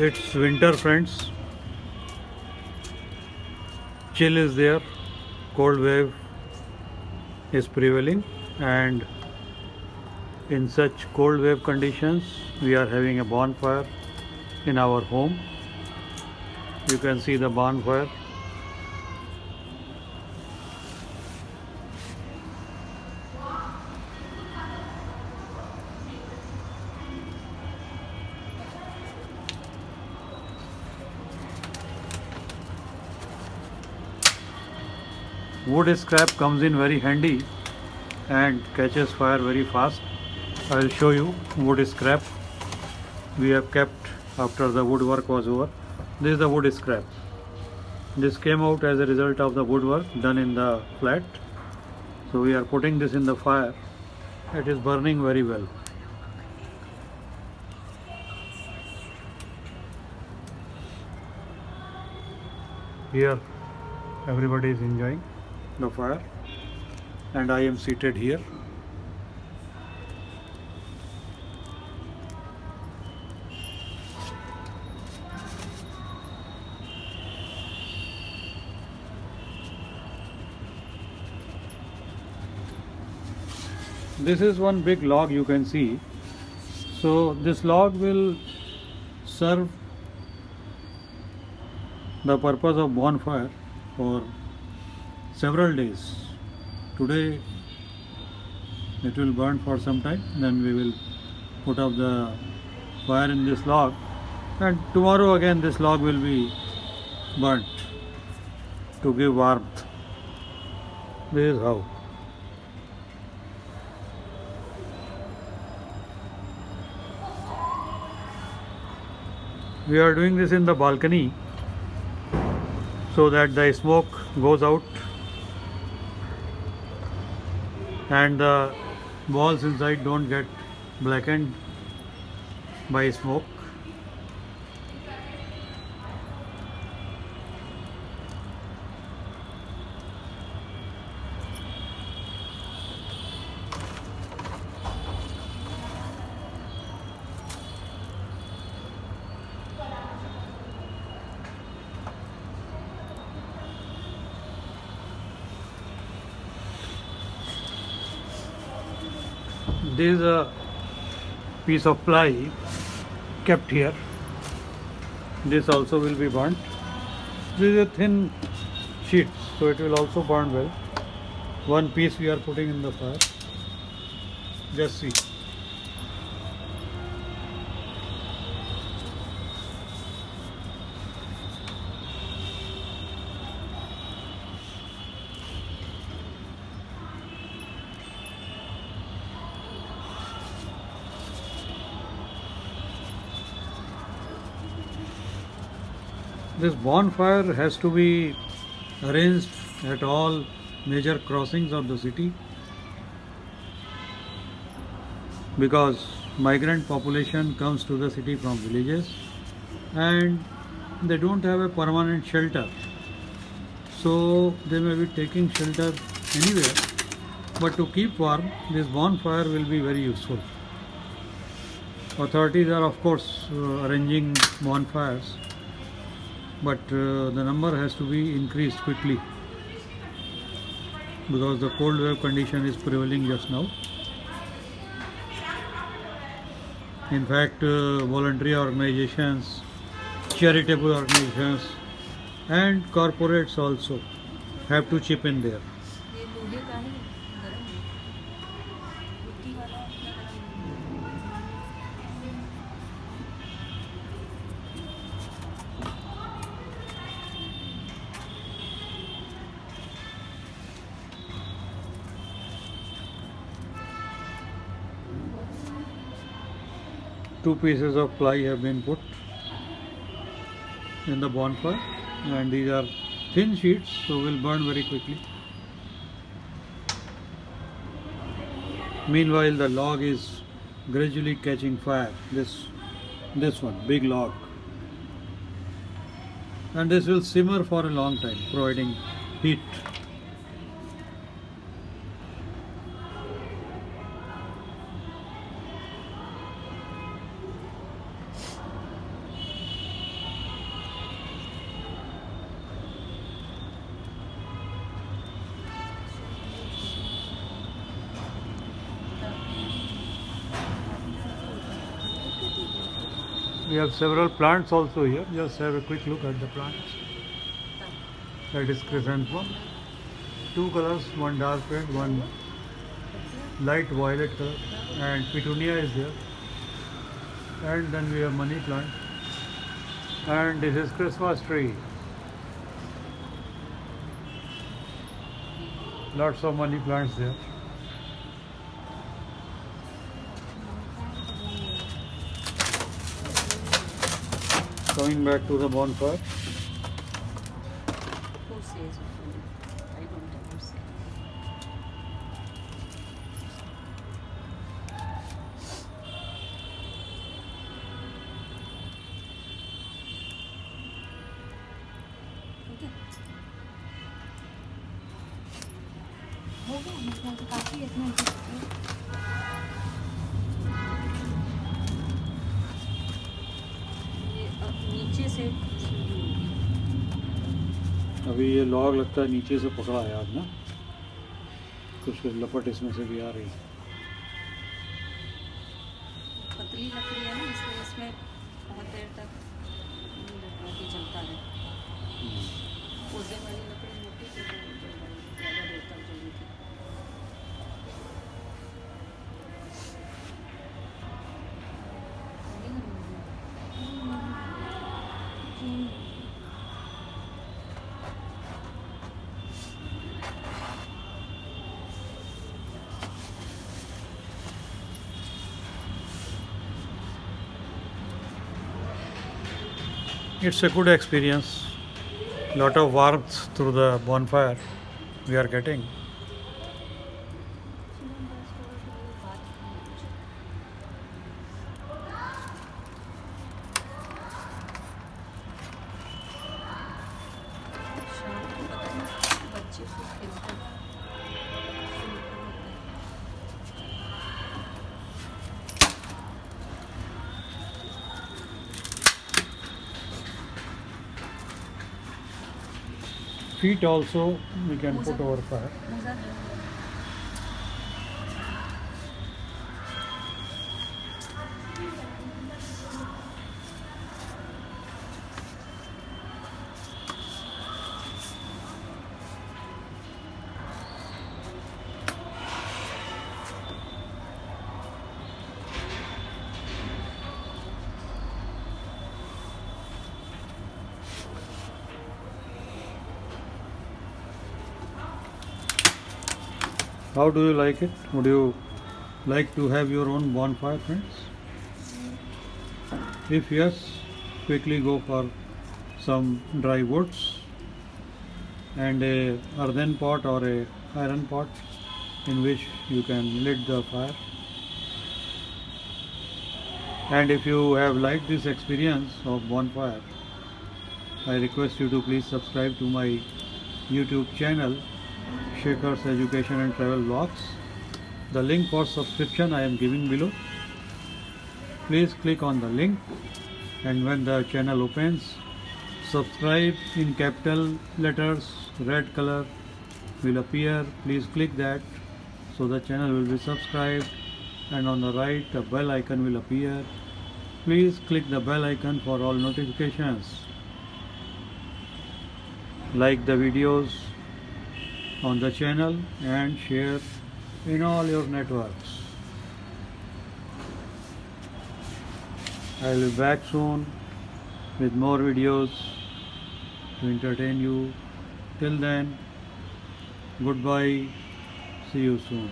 It's winter, friends. Chill is there, cold wave is prevailing, and in such cold wave conditions, we are having a bonfire in our home. You can see the bonfire. Wood scrap comes in very handy and catches fire very fast. I will show you wood scrap we have kept after the woodwork was over. This is the wood scrap. This came out as a result of the woodwork done in the flat. So we are putting this in the fire. It is burning very well. Here everybody is enjoying the fire and I am seated here. This is one big log you can see. So this log will serve the purpose of bonfire for several days. Today it will burn for some time, then we will put up the fire in this log, and tomorrow again this log will be burnt to give warmth. This is how. We are doing this in the balcony so that the smoke goes out and the walls inside don't get blackened by smoke. This is a piece of ply kept here. This also will be burnt. This is a thin sheet, so it will also burn well. One piece we are putting in the fire. Just see. This bonfire has to be arranged at all major crossings of the city because migrant population comes to the city from villages and they don't have a permanent shelter. So they may be taking shelter anywhere, but to keep warm, this bonfire will be very useful. Authorities are of course arranging bonfires, but the number has to be increased quickly because the cold wave condition is prevailing just now. In fact, voluntary organizations, charitable organizations and corporates also have to chip in there. Two pieces of ply have been put in the bonfire and these are thin sheets, so will burn very quickly. Meanwhile the log is gradually catching fire. This one, big log, and this will simmer for a long time, providing heat. We have several plants also here. Just have a quick look at the plants. That is chrysanthemum. Two colors, one dark red, one light violet color, and petunia is there. And then we have money plant. And this is Christmas tree. Lots of money plants there. Coming back to the bonfire. Who says I don't ever say. Okay. हो गया मतलब तो काफी इसमें ये अब नीचे से अभी ये लॉग लगता है नीचे से पकड़ा है आज ना, कुछ लपट इसमें से भी आ रही है। पतली लकड़ी है ना, इसलिए इसमें बहुत देर तक मोटी जलता है। उड़ने वाली लकड़ी मोटी तो ज़्यादा देर तक जली थी। It's a good experience. Lot of warmth through the bonfire we are getting. बच्चे से खेलते हैं। Feet also we can put over fire. How do you like it? Would you like to have your own bonfire, friends? If yes, quickly go for some dry woods and a earthen pot or a iron pot in which you can lit the fire. And if you have liked this experience of bonfire, I request you to please subscribe to my YouTube channel, Shekhar's Education and Travel Vlogs. The link for subscription I am giving below. Please click on the link, and when the channel opens, subscribe in capital letters, red color will appear. Please click that so the channel will be subscribed, and on the right the bell icon will appear. Please click the bell icon for all notifications. Like the videos on the channel and share in all your networks. I will be back soon with more videos to entertain you. Till then, goodbye. See you soon.